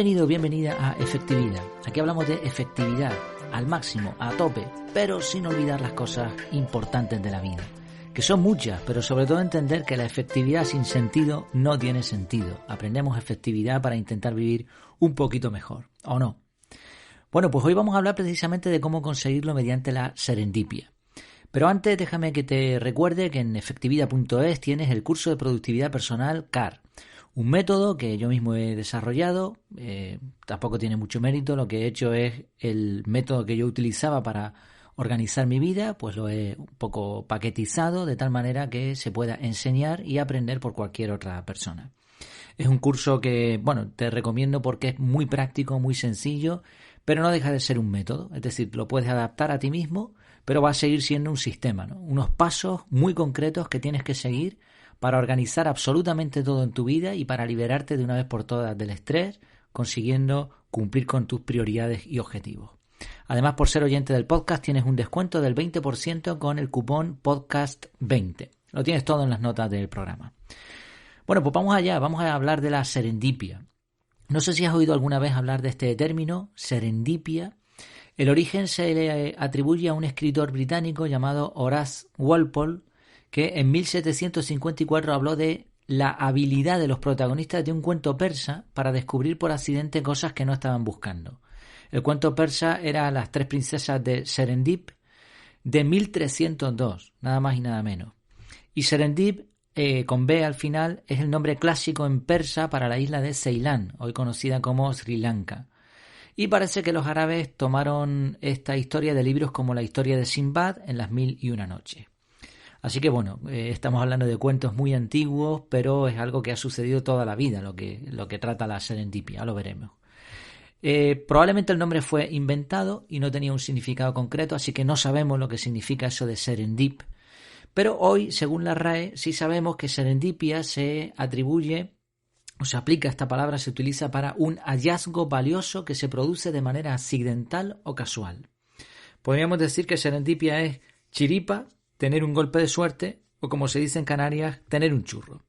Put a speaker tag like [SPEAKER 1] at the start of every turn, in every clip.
[SPEAKER 1] Bienvenido, bienvenida a Efectividad. Aquí hablamos de efectividad, al máximo, a tope, pero sin olvidar las cosas importantes de la vida, que son muchas, pero sobre todo entender que la efectividad sin sentido no tiene sentido. Aprendemos efectividad para intentar vivir un poquito mejor, ¿o no? Bueno, pues hoy vamos a hablar precisamente de cómo conseguirlo mediante la serendipia. Pero antes déjame que te recuerde que en efectividad.es tienes el curso de productividad personal CAR. Un método que yo mismo he desarrollado, tampoco tiene mucho mérito, lo que he hecho es el método que yo utilizaba para organizar mi vida, pues lo he un poco paquetizado de tal manera que se pueda enseñar y aprender por cualquier otra persona. Es un curso que, bueno, te recomiendo porque es muy práctico, muy sencillo, pero no deja de ser un método, es decir, lo puedes adaptar a ti mismo, pero va a seguir siendo un sistema, ¿no? Unos pasos muy concretos que tienes que seguir para organizar absolutamente todo en tu vida y para liberarte de una vez por todas del estrés, consiguiendo cumplir con tus prioridades y objetivos. Además, por ser oyente del podcast, tienes un descuento del 20% con el cupón podcast20. Lo tienes todo en las notas del programa. Bueno, pues vamos allá, vamos a hablar de la serendipia. No sé si has oído alguna vez hablar de este término, serendipia. El origen se le atribuye a un escritor británico llamado Horace Walpole, que en 1754 habló de la habilidad de los protagonistas de un cuento persa para descubrir por accidente cosas que no estaban buscando. El cuento persa era Las tres princesas de Serendip, de 1302, nada más y nada menos. Y Serendip, con B al final, es el nombre clásico en persa para la isla de Ceilán, hoy conocida como Sri Lanka. Y parece que los árabes tomaron esta historia de libros como la historia de Sinbad en las 1001 noches. Así que bueno, estamos hablando de cuentos muy antiguos, pero es algo que ha sucedido toda la vida, lo que trata la serendipia, lo veremos. Probablemente el nombre fue inventado y no tenía un significado concreto, así que no sabemos lo que significa eso de serendip. Pero hoy, según la RAE, sí sabemos que serendipia se atribuye, o se aplica esta palabra, se utiliza para un hallazgo valioso que se produce de manera accidental o casual. Podríamos decir que serendipia es chiripa, tener un golpe de suerte, o como se dice en Canarias, tener un churro.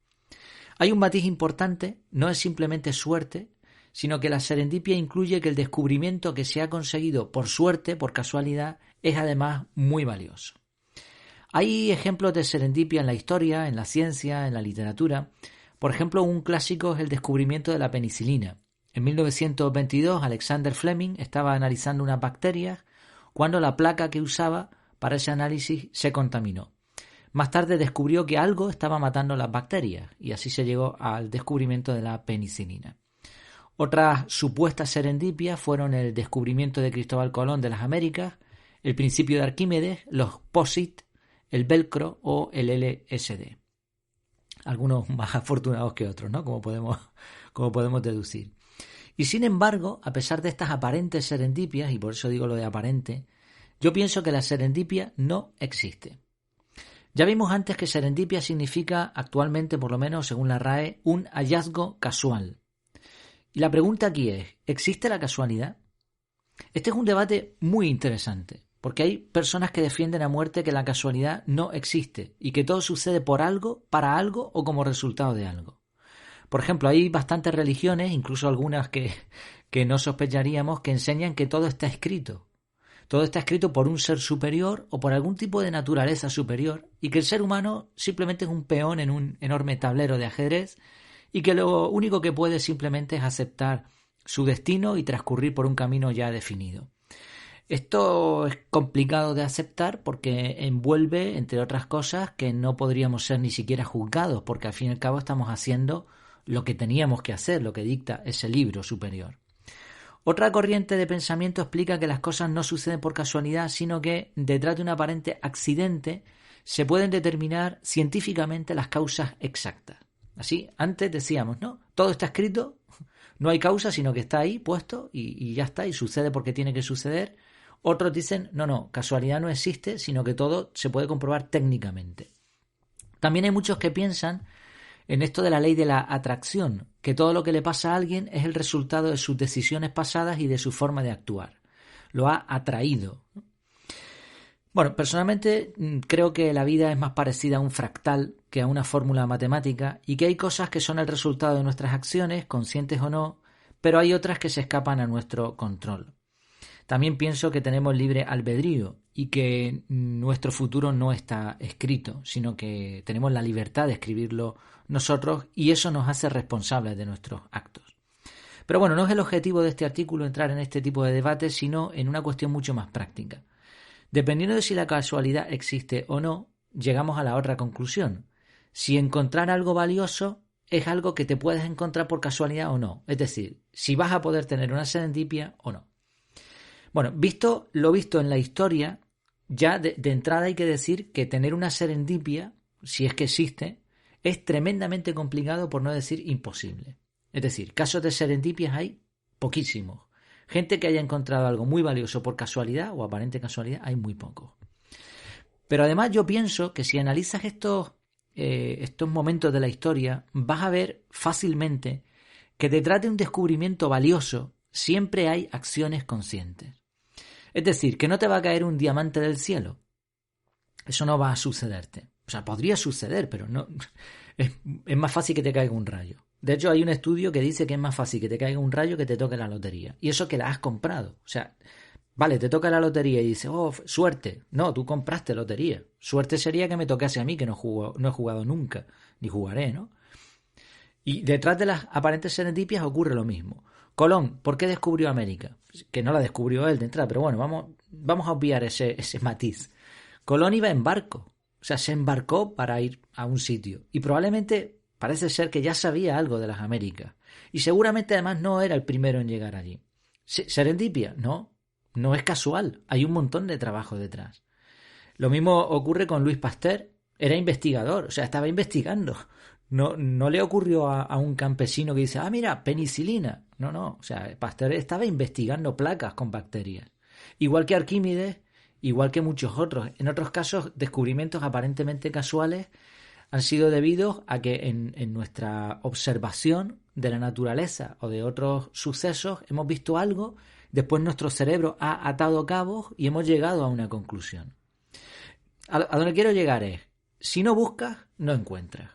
[SPEAKER 1] Hay un matiz importante, no es simplemente suerte, sino que la serendipia incluye que el descubrimiento que se ha conseguido por suerte, por casualidad, es además muy valioso. Hay ejemplos de serendipia en la historia, en la ciencia, en la literatura. Por ejemplo, un clásico es el descubrimiento de la penicilina. En 1922, Alexander Fleming estaba analizando unas bacterias cuando la placa que usaba para ese análisis se contaminó. Más tarde descubrió que algo estaba matando las bacterias y así se llegó al descubrimiento de la penicilina. Otras supuestas serendipias fueron el descubrimiento de Cristóbal Colón de las Américas, el principio de Arquímedes, los POSIT, el velcro o el LSD. Algunos más afortunados que otros, ¿no? Como podemos deducir. Y sin embargo, a pesar de estas aparentes serendipias, y por eso digo lo de aparente, yo pienso que la serendipia no existe. Ya vimos antes que serendipia significa, actualmente por lo menos según la RAE, un hallazgo casual. Y la pregunta aquí es, ¿existe la casualidad? Este es un debate muy interesante, porque hay personas que defienden a muerte que la casualidad no existe y que todo sucede por algo, para algo o como resultado de algo. Por ejemplo, hay bastantes religiones, incluso algunas que no sospecharíamos, que enseñan que todo está escrito. Todo está escrito por un ser superior o por algún tipo de naturaleza superior y que el ser humano simplemente es un peón en un enorme tablero de ajedrez y que lo único que puede simplemente es aceptar su destino y transcurrir por un camino ya definido. Esto es complicado de aceptar porque envuelve, entre otras cosas, que no podríamos ser ni siquiera juzgados porque al fin y al cabo estamos haciendo lo que teníamos que hacer, lo que dicta ese libro superior. Otra corriente de pensamiento explica que las cosas no suceden por casualidad, sino que detrás de un aparente accidente se pueden determinar científicamente las causas exactas. Así, antes decíamos, ¿no? Todo está escrito, no hay causa, sino que está ahí puesto y ya está, y sucede porque tiene que suceder. Otros dicen, no, casualidad no existe, sino que todo se puede comprobar técnicamente. También hay muchos que piensan en esto de la ley de la atracción, que todo lo que le pasa a alguien es el resultado de sus decisiones pasadas y de su forma de actuar. Lo ha atraído. Bueno, personalmente creo que la vida es más parecida a un fractal que a una fórmula matemática y que hay cosas que son el resultado de nuestras acciones, conscientes o no, pero hay otras que se escapan a nuestro control. También pienso que tenemos libre albedrío y que nuestro futuro no está escrito, sino que tenemos la libertad de escribirlo nosotros y eso nos hace responsables de nuestros actos. Pero bueno, no es el objetivo de este artículo entrar en este tipo de debates, sino en una cuestión mucho más práctica. Dependiendo de si la casualidad existe o no, llegamos a la otra conclusión. Si encontrar algo valioso es algo que te puedes encontrar por casualidad o no. Es decir, si vas a poder tener una serendipia o no. Bueno, lo visto en la historia, ya de entrada hay que decir que tener una serendipia, si es que existe, es tremendamente complicado, por no decir imposible. Es decir, casos de serendipias hay poquísimos. Gente que haya encontrado algo muy valioso por casualidad o aparente casualidad hay muy pocos. Pero además yo pienso que si analizas estos momentos de la historia, vas a ver fácilmente que detrás de un descubrimiento valioso siempre hay acciones conscientes. Es decir, que no te va a caer un diamante del cielo. Eso no va a sucederte. O sea, podría suceder, pero no. Es más fácil que te caiga un rayo. De hecho, hay un estudio que dice que es más fácil que te caiga un rayo que te toque la lotería. Y eso que la has comprado. O sea, vale, te toca la lotería y dices, oh, suerte. No, tú compraste lotería. Suerte sería que me tocase a mí, que no he jugado nunca. Ni jugaré, ¿no? Y detrás de las aparentes serendipias ocurre lo mismo. Colón, ¿por qué descubrió América? Que no la descubrió él de entrada, pero bueno, vamos a obviar ese matiz. Colón iba en barco, o sea, se embarcó para ir a un sitio y probablemente parece ser que ya sabía algo de las Américas y seguramente además no era el primero en llegar allí. ¿Serendipia? No es casual, hay un montón de trabajo detrás. Lo mismo ocurre con Louis Pasteur, era investigador, o sea, estaba investigando. No le ocurrió a un campesino que dice, mira, penicilina. No, o sea, Pasteur estaba investigando placas con bacterias. Igual que Arquímedes, igual que muchos otros. En otros casos, descubrimientos aparentemente casuales han sido debidos a que en nuestra observación de la naturaleza o de otros sucesos hemos visto algo, después nuestro cerebro ha atado cabos y hemos llegado a una conclusión. A donde quiero llegar es, si no buscas, no encuentras.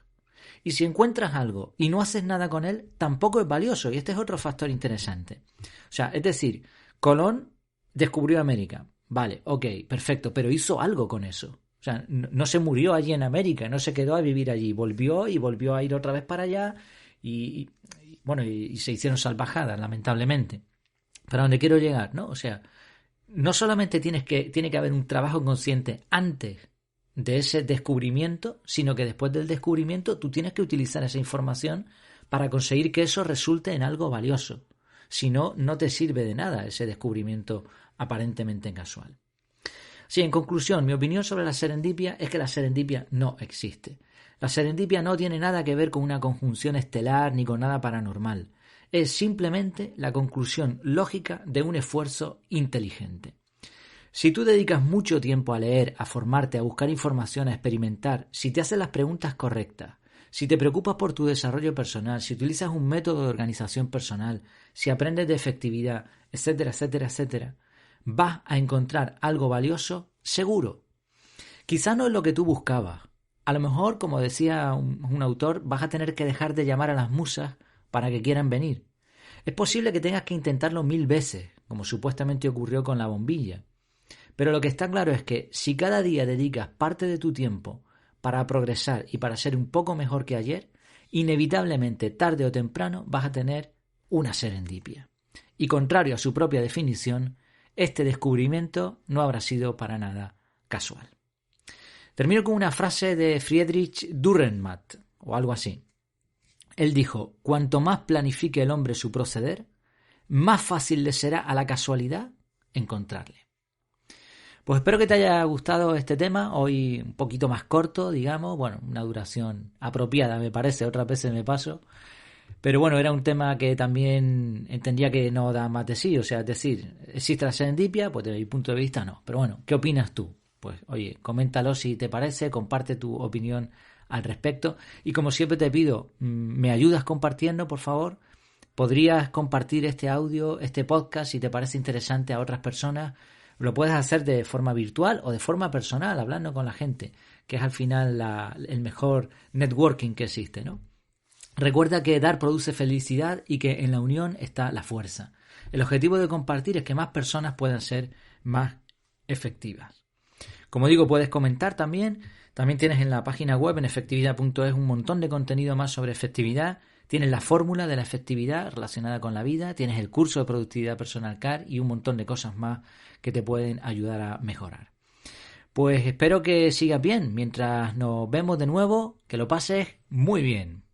[SPEAKER 1] Y si encuentras algo y no haces nada con él, tampoco es valioso. Y este es otro factor interesante. O sea, es decir, Colón descubrió América. Vale, ok, perfecto, pero hizo algo con eso. O sea, no se murió allí en América, no se quedó a vivir allí. Volvió a ir otra vez para allá y se hicieron salvajadas, lamentablemente. Pero a donde quiero llegar, ¿no? O sea, no solamente tiene que haber un trabajo consciente antes de ese descubrimiento, sino que después del descubrimiento tú tienes que utilizar esa información para conseguir que eso resulte en algo valioso. Si no, no te sirve de nada ese descubrimiento aparentemente casual. Sí, en conclusión, mi opinión sobre la serendipia es que la serendipia no existe. La serendipia no tiene nada que ver con una conjunción estelar ni con nada paranormal. Es simplemente la conclusión lógica de un esfuerzo inteligente. Si tú dedicas mucho tiempo a leer, a formarte, a buscar información, a experimentar, si te haces las preguntas correctas, si te preocupas por tu desarrollo personal, si utilizas un método de organización personal, si aprendes de efectividad, etcétera, etcétera, etcétera, vas a encontrar algo valioso seguro. Quizá no es lo que tú buscabas. A lo mejor, como decía un autor, vas a tener que dejar de llamar a las musas para que quieran venir. Es posible que tengas que intentarlo 1000 veces, como supuestamente ocurrió con la bombilla. Pero lo que está claro es que si cada día dedicas parte de tu tiempo para progresar y para ser un poco mejor que ayer, inevitablemente tarde o temprano vas a tener una serendipia. Y contrario a su propia definición, este descubrimiento no habrá sido para nada casual. Termino con una frase de Friedrich Dürrenmatt, o algo así. Él dijo, cuanto más planifique el hombre su proceder, más fácil le será a la casualidad encontrarle. Pues espero que te haya gustado este tema, hoy un poquito más corto, digamos, bueno, una duración apropiada me parece, otras veces me paso, pero bueno, era un tema que también entendía que no da más de sí, o sea, es decir, ¿existe la serendipia? Pues desde mi punto de vista no, pero bueno, ¿qué opinas tú? Pues oye, coméntalo si te parece, comparte tu opinión al respecto y como siempre te pido, ¿me ayudas compartiendo, por favor? ¿Podrías compartir este audio, este podcast, si te parece interesante a otras personas? Lo puedes hacer de forma virtual o de forma personal, hablando con la gente, que es al final el mejor networking que existe, ¿no? Recuerda que dar produce felicidad y que en la unión está la fuerza. El objetivo de compartir es que más personas puedan ser más efectivas. Como digo, puedes comentar también. También tienes en la página web en efectividad.es un montón de contenido más sobre efectividad. Tienes la fórmula de la efectividad relacionada con la vida. Tienes el curso de productividad personal CAR y un montón de cosas más que te pueden ayudar a mejorar. Pues espero que sigas bien. Mientras nos vemos de nuevo, que lo pases muy bien.